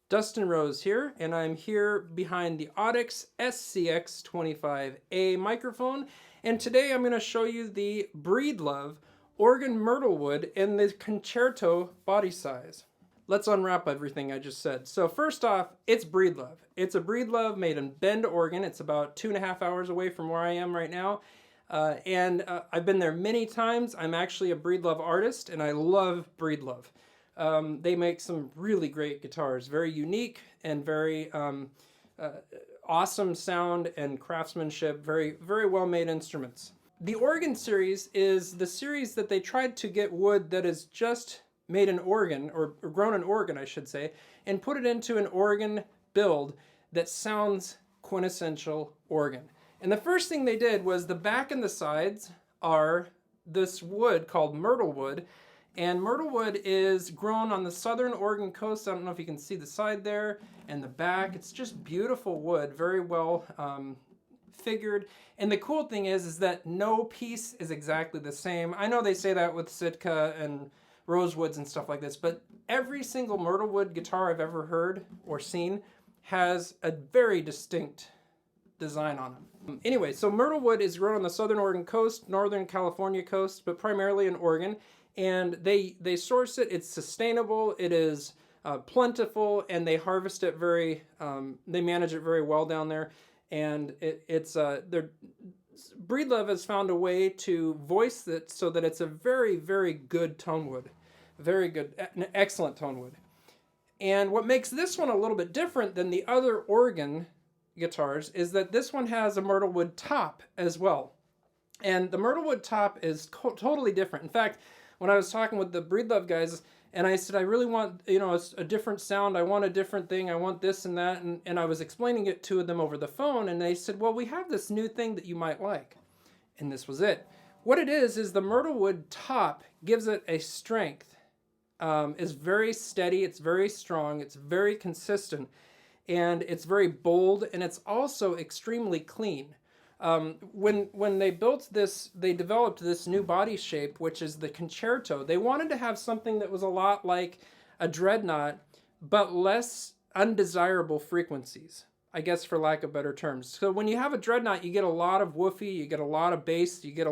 Dustin Rose here, and I'm here behind the Audix SCX25A microphone, and today I'm going to show you the Breedlove Oregon Myrtlewood in the concerto body size. Let's unwrap everything I just said. So first off, it's Breedlove. It's a Breedlove made in Bend, Oregon. It's about 2.5 hours away from where I am right now. I've been there many times. I'm actually a Breedlove artist, and I love Breedlove. They make some really great guitars, very unique and very awesome sound and craftsmanship, very, very well made instruments. The Oregon series is the series that they tried to get wood that is just made in Oregon, or grown in Oregon, I should say, and put it into an Oregon build that sounds quintessential Oregon. And the first thing they did was the back and the sides are this wood called Myrtle Wood. And Myrtle Wood is grown on the southern Oregon coast. I don't know if you can see the side there and the back. It's just beautiful wood, very well figured. And the cool thing is that no piece is exactly the same. I know they say that with Sitka and rosewoods and stuff like this, but every single Myrtle Wood guitar I've ever heard or seen has a very distinct design on them. Anyway, so Myrtle Wood is grown on the southern Oregon coast, northern California coast, but primarily in Oregon. And they source it. It's sustainable. It is plentiful, and they harvest it they manage it very well down there. And Breedlove has found a way to voice it so that it's a very, very good tone wood, very good, an excellent tone wood. And what makes this one a little bit different than the other Oregon guitars is that this one has a Myrtle Wood top as well. And the Myrtle Wood top is totally different. In fact, when I was talking with the Breedlove guys, and I said, I really want, a different sound. I want a different thing. I want this and that. And I was explaining it to them over the phone, and they said, well, we have this new thing that you might like. And this was it. What it is the Myrtle Wood top gives it a strength. It's very steady. It's very strong. It's very consistent. And it's very bold. And it's also extremely clean. When they built this, they developed this new body shape, which is the concerto. They wanted to have something that was a lot like a dreadnought, but less undesirable frequencies, I guess, for lack of better terms. So when you have a dreadnought, you get a lot of woofy, you get a lot of bass, you get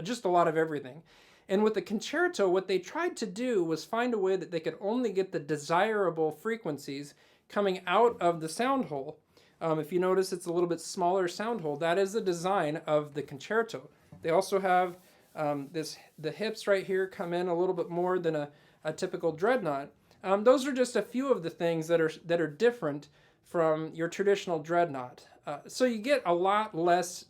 just a lot of everything. And with the concerto, what they tried to do was find a way that they could only get the desirable frequencies coming out of the sound hole. If you notice, it's a little bit smaller sound hole. That is the design of the concerto. They also have the hips right here come in a little bit more than a typical dreadnought. Those are just a few of the things that are different from your traditional dreadnought. So you get a lot less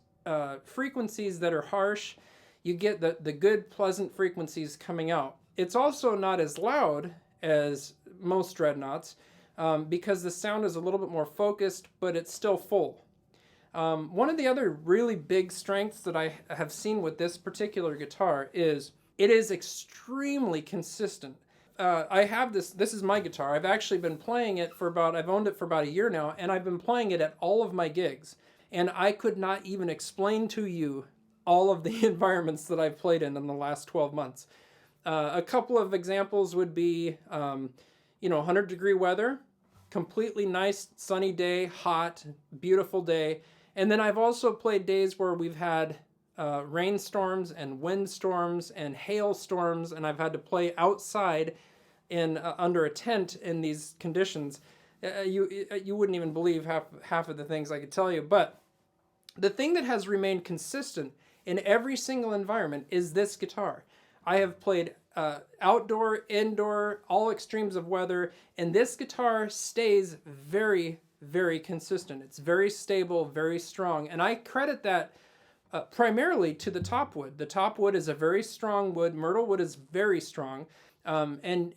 frequencies that are harsh. You get the good, pleasant frequencies coming out. It's also not as loud as most dreadnoughts. Because the sound is a little bit more focused, but it's still full. One of the other really big strengths that I have seen with this particular guitar is it is extremely consistent. I have this is my guitar. I've actually been playing it I've owned it for about a year now, and I've been playing it at all of my gigs. And I could not even explain to you all of the environments that I've played in the last 12 months. A couple of examples would be 100-degree weather, completely nice sunny day, hot, beautiful day. And then I've also played days where we've had rainstorms and windstorms and hailstorms, and I've had to play outside under a tent in these conditions. You wouldn't even believe half of the things I could tell you. But the thing that has remained consistent in every single environment is this guitar. I have played outdoor, indoor, all extremes of weather, and this guitar stays very, very consistent. It's very stable, very strong, and I credit that primarily to the top wood. The top wood is a very strong wood. Myrtle wood is very strong, and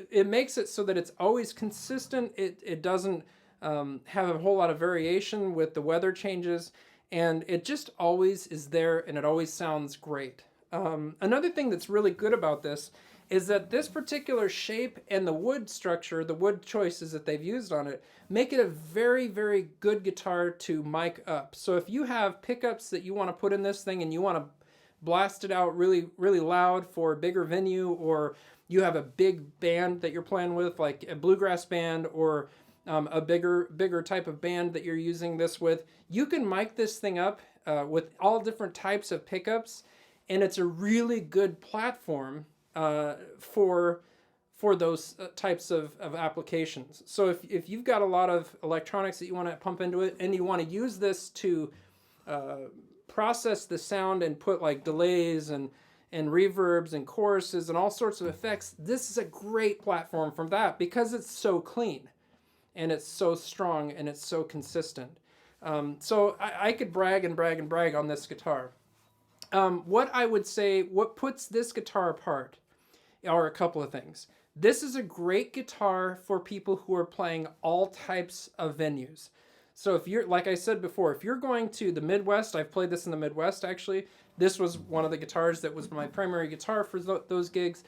it makes it so that it's always consistent. It doesn't have a whole lot of variation with the weather changes, and it just always is there, and it always sounds great. Another thing that's really good about this is that this particular shape and the wood structure, the wood choices that they've used on it, make it a very, very good guitar to mic up. So if you have pickups that you want to put in this thing and you want to blast it out really, really loud for a bigger venue, or you have a big band that you're playing with, like a bluegrass band or a bigger type of band that you're using this with, you can mic this thing up with all different types of pickups, and it's a really good platform for those types of applications. So if you've got a lot of electronics that you want to pump into it, and you want to use this to process the sound and put like delays and reverbs and choruses and all sorts of effects, this is a great platform for that because it's so clean and it's so strong and it's so consistent. So I could brag and brag and brag on this guitar. What I would say, what puts this guitar apart are a couple of things. This is a great guitar for people who are playing all types of venues. So if you're, like I said before, if you're going to the Midwest, I've played this in the Midwest actually. This was one of the guitars that was my primary guitar for those gigs.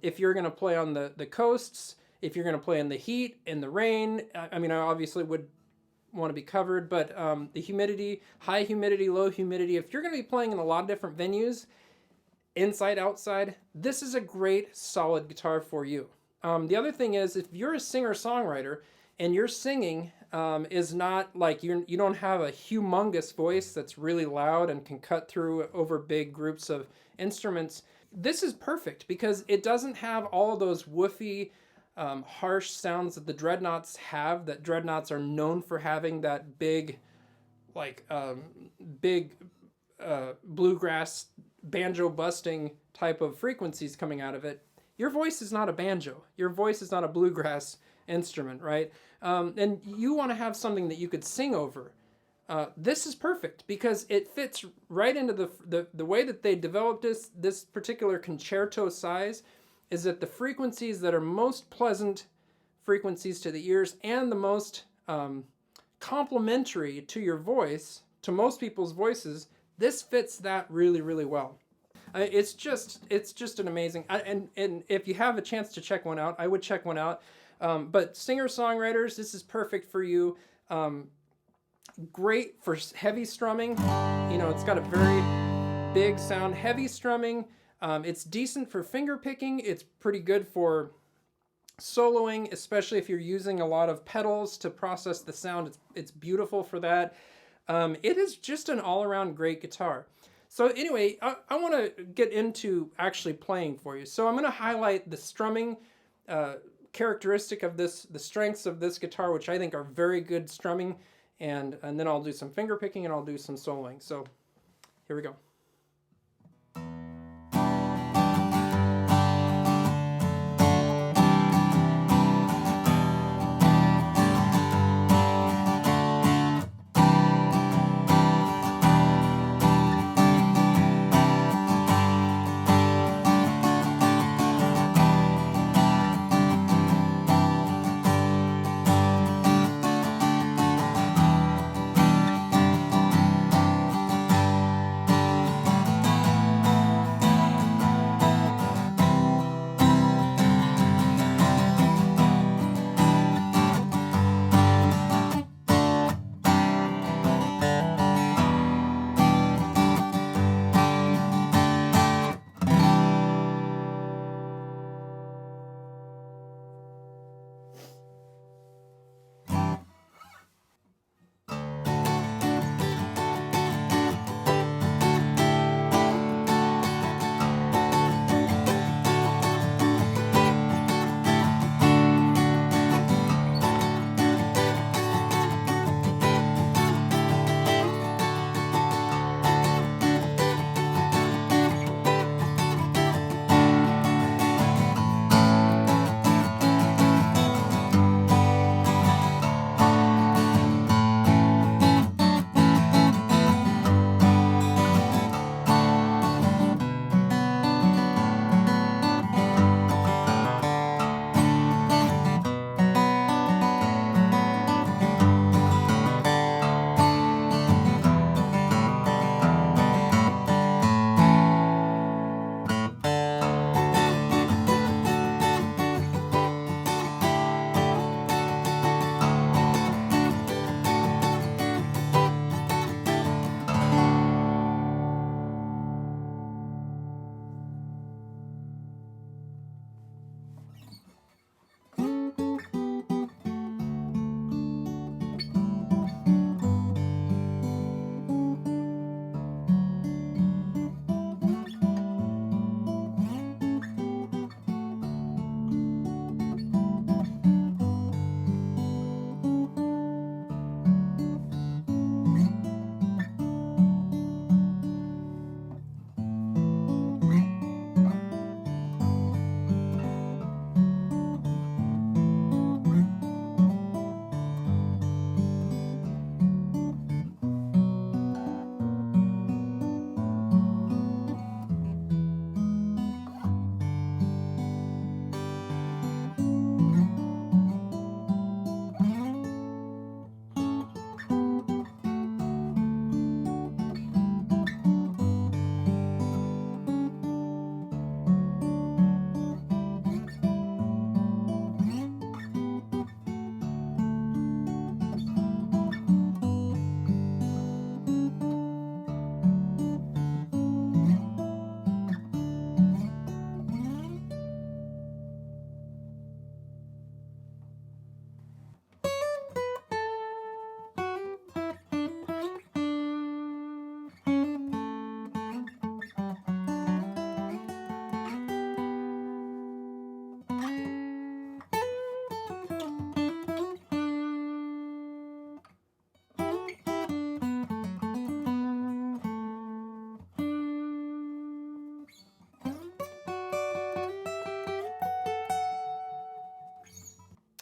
If you're going to play on the coasts, if you're going to play in the heat, in the rain, I mean, I obviously would want to be covered, but the humidity, high humidity, low humidity, if you're going to be playing in a lot of different venues, inside, outside, this is a great, solid guitar for you. The other thing is, if you're a singer-songwriter and your singing is not like you don't have a humongous voice that's really loud and can cut through over big groups of instruments, this is perfect because it doesn't have all those woofy, harsh sounds that the dreadnoughts have. That dreadnoughts are known for having that big, like bluegrass banjo busting type of frequencies coming out of it. Your voice is not a banjo. Your voice is not a bluegrass instrument, right? And you want to have something that you could sing over. This is perfect because it fits right into the way that they developed this particular concerto size is that the frequencies that are most pleasant frequencies to the ears and the most complementary to your voice, to most people's voices, this fits that really, really well. It's just an amazing, and if you have a chance to check one out, I would check one out. But singer-songwriters, this is perfect for you. Great for heavy strumming. You know, it's got a very big sound, heavy strumming. It's decent for finger picking. It's pretty good for soloing, especially if you're using a lot of pedals to process the sound. It's beautiful for that. It is just an all-around great guitar. So anyway, I want to get into actually playing for you. So I'm going to highlight the strumming characteristic of this, the strengths of this guitar, which I think are very good strumming, and then I'll do some finger picking and I'll do some soloing. So here we go.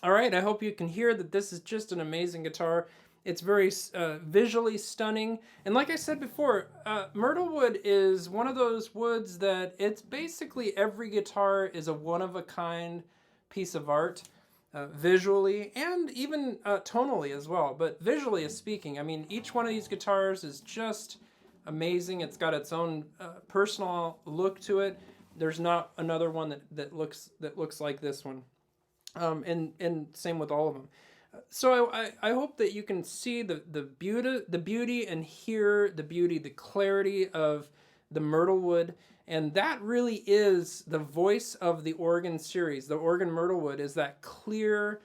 All right, I hope you can hear that this is just an amazing guitar. It's very visually stunning. And like I said before, Myrtle Wood is one of those woods that it's basically every guitar is a one-of-a-kind piece of art, visually and even tonally as well. But visually speaking, I mean, each one of these guitars is just amazing. It's got its own personal look to it. There's not another one that looks like this one. And same with all of them. So I hope that you can see the beauty and hear the beauty, the clarity of the Myrtle Wood, and that really is the voice of the Oregon series. The Oregon Myrtle Wood is that clear,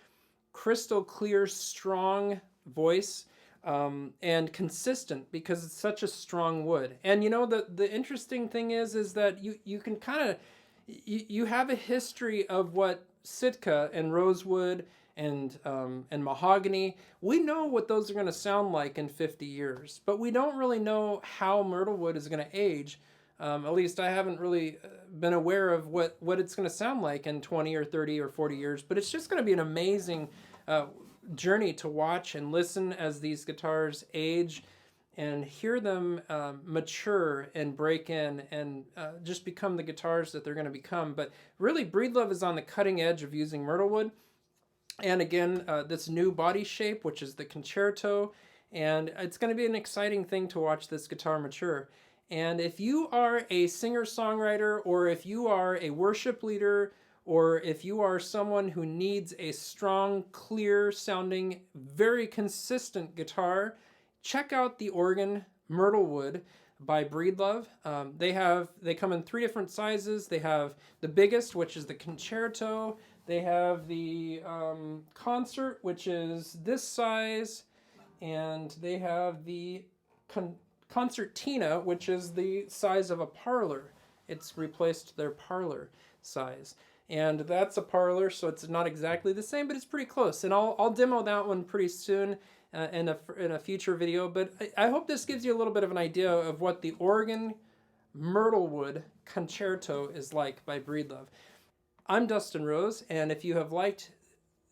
crystal clear, strong voice, and consistent because it's such a strong wood. And you know, the interesting thing is that you can kind of you have a history of what Sitka and rosewood and mahogany. We know what those are going to sound like in 50 years, but we don't really know how myrtle wood is going to age. At least I haven't really been aware of what it's going to sound like in 20 or 30 or 40 years. But it's just going to be an amazing journey to watch and listen as these guitars age and hear them mature and break in and just become the guitars that they're going to become. But really, Breedlove is on the cutting edge of using myrtle wood. And again, this new body shape, which is the concerto, and it's going to be an exciting thing to watch this guitar mature. And if you are a singer-songwriter, or if you are a worship leader, or if you are someone who needs a strong, clear-sounding, very consistent guitar, check out the Oregon Myrtle Wood by Breedlove. They come in 3 different sizes. They have the biggest, which is the concerto. They have the concert, which is this size, and they have the concertina, which is the size of a parlor. It's replaced their parlor size. And that's a parlor, so it's not exactly the same, but it's pretty close. And I'll demo that one pretty soon in a future video. But I hope this gives you a little bit of an idea of what the Oregon Myrtle Wood Concerto is like by Breedlove. I'm Dustin Rose, and if you have liked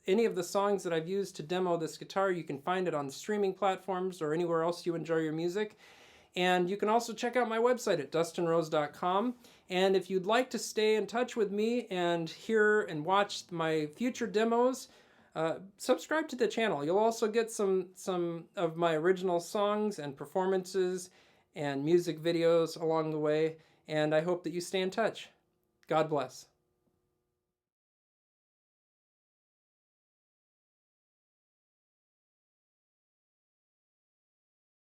any of the songs that I've used to demo this guitar, you can find it on streaming platforms or anywhere else you enjoy your music. And you can also check out my website at dustinrose.com. And if you'd like to stay in touch with me and hear and watch my future demos, subscribe to the channel. You'll also get some of my original songs and performances and music videos along the way. And I hope that you stay in touch. God bless.